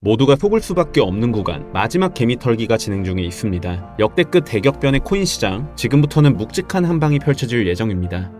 모두가 속을 수밖에 없는 구간, 마지막 개미털기가 진행 중에 있습니다. 역대급 대격변의 코인 시장, 지금부터는 묵직한 한방이 펼쳐질 예정입니다.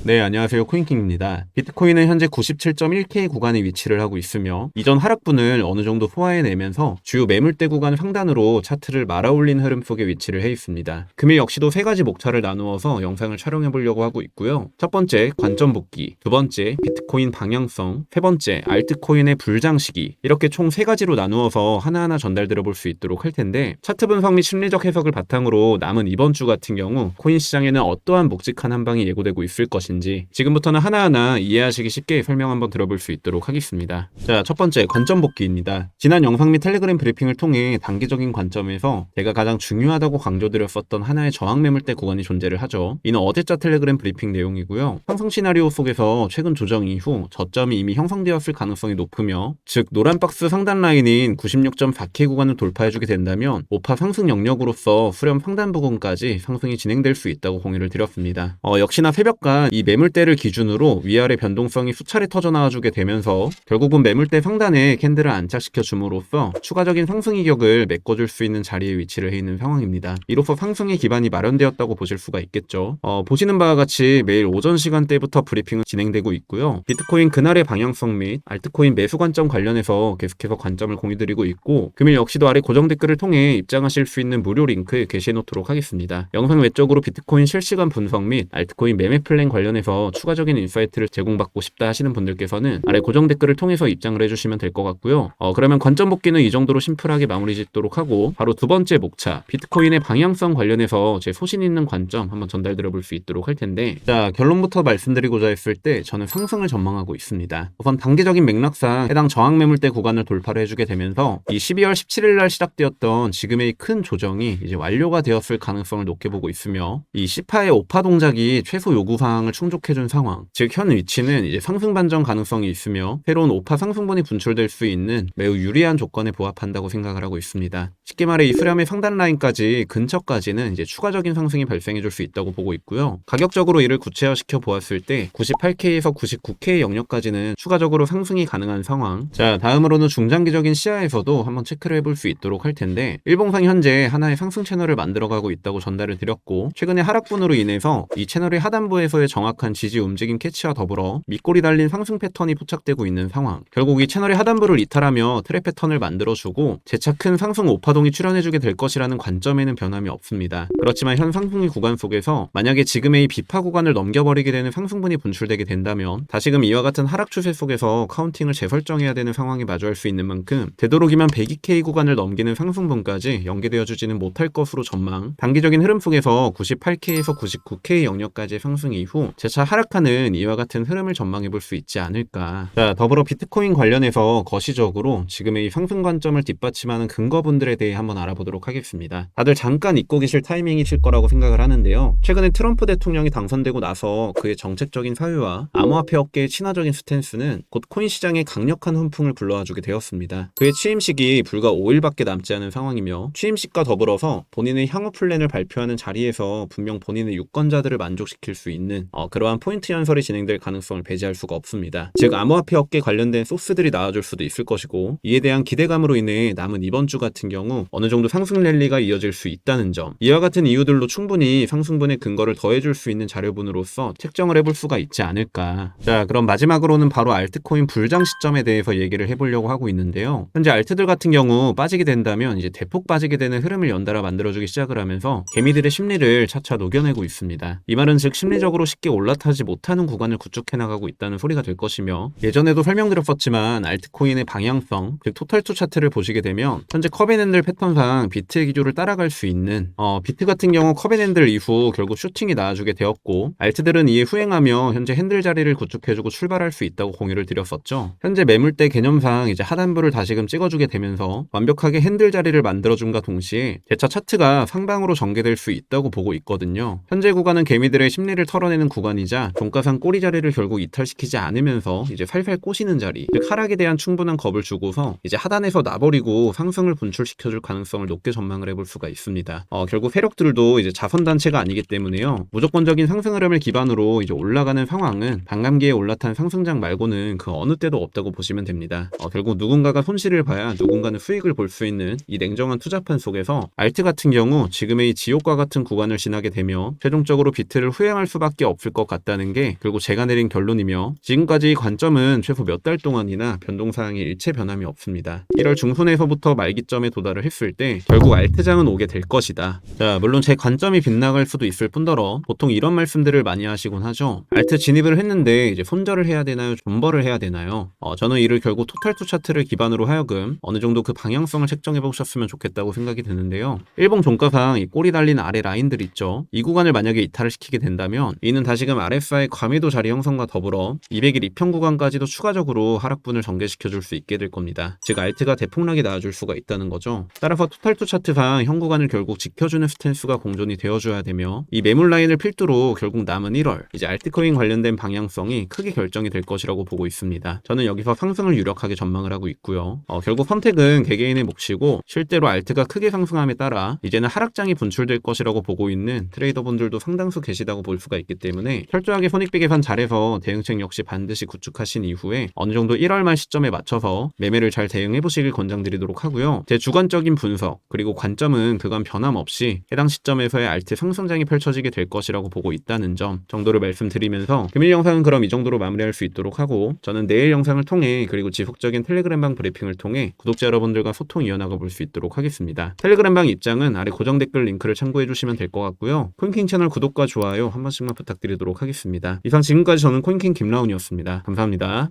네, 안녕하세요. 코인킹입니다. 비트코인은 현재 97.1K 구간에 위치를 하고 있으며 이전 하락분을 어느 정도 소화해내면서 주요 매물대 구간 상단으로 차트를 말아올린 흐름 속에 위치를 해 있습니다. 금일 역시도 세 가지 목차를 나누어서 영상을 촬영해 보려고 하고 있고요. 첫 번째, 관점 복귀, 두 번째, 비트코인 방향성, 세 번째, 알트코인의 불장 시기, 이렇게 총 세 가지로 나누어서 하나하나 전달드려 볼 수 있도록 할 텐데, 차트 분석 및 심리적 해석을 바탕으로 남은 이번 주 같은 경우 코인 시장에는 어떠한 묵직한 한방이 예고되고 있을 것인지 지금부터는 하나하나 이해하시기 쉽게 설명 한번 들어볼 수 있도록 하겠습니다. 자, 첫 번째, 관점 복귀입니다. 지난 영상 및 텔레그램 브리핑을 통해 단기적인 관점에서 제가 가장 중요하다고 강조드렸었던 하나의 저항 매물대 구간이 존재를 하죠. 이는 어제자 텔레그램 브리핑 내용이고요. 상승 시나리오 속에서 최근 조정 이후 저점이 이미 형성되었을 가능성이 높으며, 즉 노란 박스 상단 라인인 96.4K 구간을 돌파해주게 된다면 오파 상승 영역으로서 수렴 상단 부근까지 상승이 진행될 수 있다고 공유를 드렸습니다. 역시나 새벽간 이 매물대를 기준으로 위아래 변동성이 수차례 터져 나와주게 되면서 결국은 매물대 상단에 캔들을 안착시켜 줌으로써 추가적인 상승 이격을 메꿔줄 수 있는 자리에 위치를 해 있는 상황입니다. 이로써 상승의 기반이 마련되었다고 보실 수가 있겠죠. 보시는 바와 같이 매일 오전 시간대부터 브리핑은 진행되고 있고요. 비트코인 그날의 방향성 및 알트코인 매수 관점 관련해서 계속해서 관점을 공유드리고 있고, 금일 역시도 아래 고정 댓글을 통해 입장하실 수 있는 무료 링크 게시해 놓도록 하겠습니다. 영상 외적으로 비트코인 실시간 분석 및 알트코인 매매 플랜 관련해서 추가적인 인사이트를 제공받고 싶다 하시는 분들께서는 아래 고정 댓글을 통해서 입장을 해주시면 될 것 같고요. 그러면 관점 복귀는 이 정도로 심플하게 마무리 짓도록 하고, 바로 두 번째 목차, 비트코인의 방향성 관련해서 제 소신 있는 관점 한번 전달드려 볼 수 있도록 할 텐데, 자, 결론부터 말씀드리고자 했을 때 저는 상승을 전망하고 있습니다. 우선 단기적인 맥락상 해당 저항 매물대 구간을 돌파를 해주게 되면서 이 12월 17일 날 시작되었던 지금의 큰 조정이 이제 완료가 되었을 가능성을 높게 보고 있으며, 이 시파의 오파 동작이 최소 요구 사항을 충족해준 상황, 즉 현 위치는 이제 상승 반전 가능성이 있으며 새로운 오파 상승분이 분출될 수 있는 매우 유리한 조건에 부합한다고 생각을 하고 있습니다. 쉽게 말해 이 수렴의 상단 라인까지 근처까지는 이제 추가적인 상승이 발생해줄 수 있다고 보고 있고요. 가격적으로 이를 구체화시켜 보았을 때 98K에서 99K 영역까지는 추가적으로 상승이 가능한 상황. 자, 다음으로는 중장기적인 시야에서도 한번 체크를 해볼 수 있도록 할 텐데, 일봉상 현재 하나의 상승 채널을 만들어가고 있다고 전달을 드렸고, 최근의 하락분으로 인해서 이 채널의 하단부에서의 정확한 지지 움직임 캐치와 더불어 밑골이 달린 상승 패턴이 포착되고 있는 상황. 결국 이 채널의 하단부를 이탈하며 트랩 패턴을 만들어주고 재차 큰 상승 오파동이 출현해주게 될 것이라는 관점에는 변함이 없습니다. 그렇지만 현 상승의 구간 속에서 만약에 지금의 이 비파 구간을 넘겨버리게 되는 상승분이 분출되게 된다면 다시금 이와 같은 하락 추세 속에서 카운팅을 재설정해야 되는 상황이 마주할 수 있는 만큼 되도록이면 102K 구간을 넘기는 상승분까지 연계되어주지는 못할 것으로 전망. 단기적인 흐름 속에서 98K에서 99K 영역까지의 상승 이후 재차 하락하는 이와 같은 흐름을 전망해 볼 수 있지 않을까. 자, 더불어 비트코인 관련해서 거시적으로 지금의 이 상승 관점을 뒷받침하는 근거분들에 대해 한번 알아보도록 하겠습니다. 다들 잠깐 잊고 계실 타이밍이실 거라고 생각을 하는데요. 최근에 트럼프 대통령이 당선되고 나서 그의 정책적인 사유와 암호화폐 업계의 친화적인 스탠스는 곧 코인 시장에 강력한 훈풍을 불러와주게 되었습니다. 그의 취임식이 불과 5일밖에 남지 않은 상황이며, 취임식과 더불어서 본인의 향후 플랜을 발표하는 자리에서 분명 본인의 유권자들을 만족시킬 수 있는 그러한 포인트 연설이 진행될 가능성을 배제할 수가 없습니다. 즉 암호화폐 업계 관련된 소스들이 나와줄 수도 있을 것이고, 이에 대한 기대감으로 인해 남은 이번 주 같은 경우 어느 정도 상승 랠리가 이어질 수 있다는 점, 이와 같은 이유들로 충분히 상승분의 근거를 더해줄 수 있는 자료분으로서 책정을 해볼 수가 있지 않을까. 자, 그럼 마지막으로는 바로 알트코인 불장 시점에 대해서 얘기를 해보려고 하고 있는데요. 현재 알트들 같은 경우 빠지게 된다면 이제 대폭 빠지게 되는 흐름을 연달아 만들어주기 시작을 하면서 개미들의 심리를 차차 녹여내고 있습니다. 이 말은 즉 심리적으로 쉽게 올라타지 못하는 구간을 구축해 나가고 있다는 소리가 될 것이며, 예전에도 설명드렸었지만 알트코인의 방향성, 즉 토탈2 차트를 보시게 되면 현재 커벤앤들 패턴상 비트의 기조를 따라갈 수 있는 비트 같은 경우 커벤앤들 이후 결국 슈팅이 나와주게 되었고, 알트들은 이에 후행하며 현재 핸들 자리를 구축해주고 출발할 수 있다고 공유를 드렸었죠. 현재 매물대 개념상 이제 하단부를 다시금 찍어주게 되면서 완벽하게 핸들 자리를 만들어줌과 동시에 재차 차트가 상방으로 전개될 수 있다고 보고 있거든요. 현재 구간은 개미들의 심리를 털어내는 구간이자 종가상 꼬리 자리를 결국 이탈시키지 않으면서 이제 살살 꼬시는 자리, 즉 하락에 대한 충분한 겁을 주고서 이제 하단에서 놔버리고 상승을 분출시켜줄 이루어질 가능성을 높게 전망을 해볼 수가 있습니다. 결국 세력들도 이제 자선단체가 아니기 때문에요. 무조건적인 상승 흐름을 기반으로 이제 올라가는 상황은 반감기에 올라탄 상승장 말고는 그 어느 때도 없다고 보시면 됩니다. 결국 누군가가 손실을 봐야 누군가는 수익을 볼 수 있는 이 냉정한 투자판 속에서 알트 같은 경우 지금의 이 지옥과 같은 구간을 지나게 되며 최종적으로 비트를 후행할 수밖에 없을 것 같다는 게 결국 제가 내린 결론이며, 지금까지 관점은 최소 몇 달 동안이나 변동사항이 일체 변함이 없습니다. 1월 중순에서부터 말기점에 도달을 했을 때 결국 알트장은 오게 될 것이다. 자, 물론 제 관점이 빗나갈 수도 있을 뿐더러 보통 이런 말씀들을 많이 하시곤 하죠. 알트 진입을 했는데 이제 손절을 해야 되나요? 존버를 해야 되나요? 저는 이를 결국 토탈투 차트를 기반으로 하여금 어느 정도 그 방향성을 책정해 보셨으면 좋겠다고 생각이 드는데요. 일봉 종가상 이 꼬리 달린 아래 라인들 있죠. 이 구간을 만약에 이탈을 시키게 된다면 이는 다시금 RSI 과매도 자리 형성과 더불어 200일 이평 구간까지도 추가적으로 하락분을 전개시켜 줄 수 있게 될 겁니다. 즉 알트가 대폭락이 나와줄 수가 있다는 거죠. 따라서 토탈투 차트상 현 구간을 결국 지켜주는 스탠스가 공존이 되어줘야 되며, 이 매물 라인을 필두로 결국 남은 1월 이제 알트코인 관련된 방향성이 크게 결정이 될 것이라고 보고 있습니다. 저는 여기서 상승을 유력하게 전망을 하고 있고요. 결국 선택은 개개인의 몫이고, 실제로 알트가 크게 상승함에 따라 이제는 하락장이 분출될 것이라고 보고 있는 트레이더분들도 상당수 계시다고 볼 수가 있기 때문에 철저하게 손익비 계산 잘해서 대응책 역시 반드시 구축하신 이후에 어느 정도 1월 말 시점에 맞춰서 매매를 잘 대응해 보시길 권장드리도록 하고요. 제 주관적인 분석 그리고 관점은 그간 변함없이 해당 시점에서의 알트 상승장이 펼쳐지게 될 것이라고 보고 있다는 점 정도를 말씀드리면서, 금일 영상은 그럼 이 정도로 마무리할 수 있도록 하고, 저는 내일 영상을 통해 그리고 지속적인 텔레그램방 브리핑을 통해 구독자 여러분들과 소통 이어나가 볼 수 있도록 하겠습니다. 텔레그램방 입장은 아래 고정 댓글 링크를 참고해 주시면 될 것 같고요. 코인킹 채널 구독과 좋아요 한 번씩만 부탁드리도록 하겠습니다. 이상 지금까지 저는 코인킹 김라운이었습니다. 감사합니다.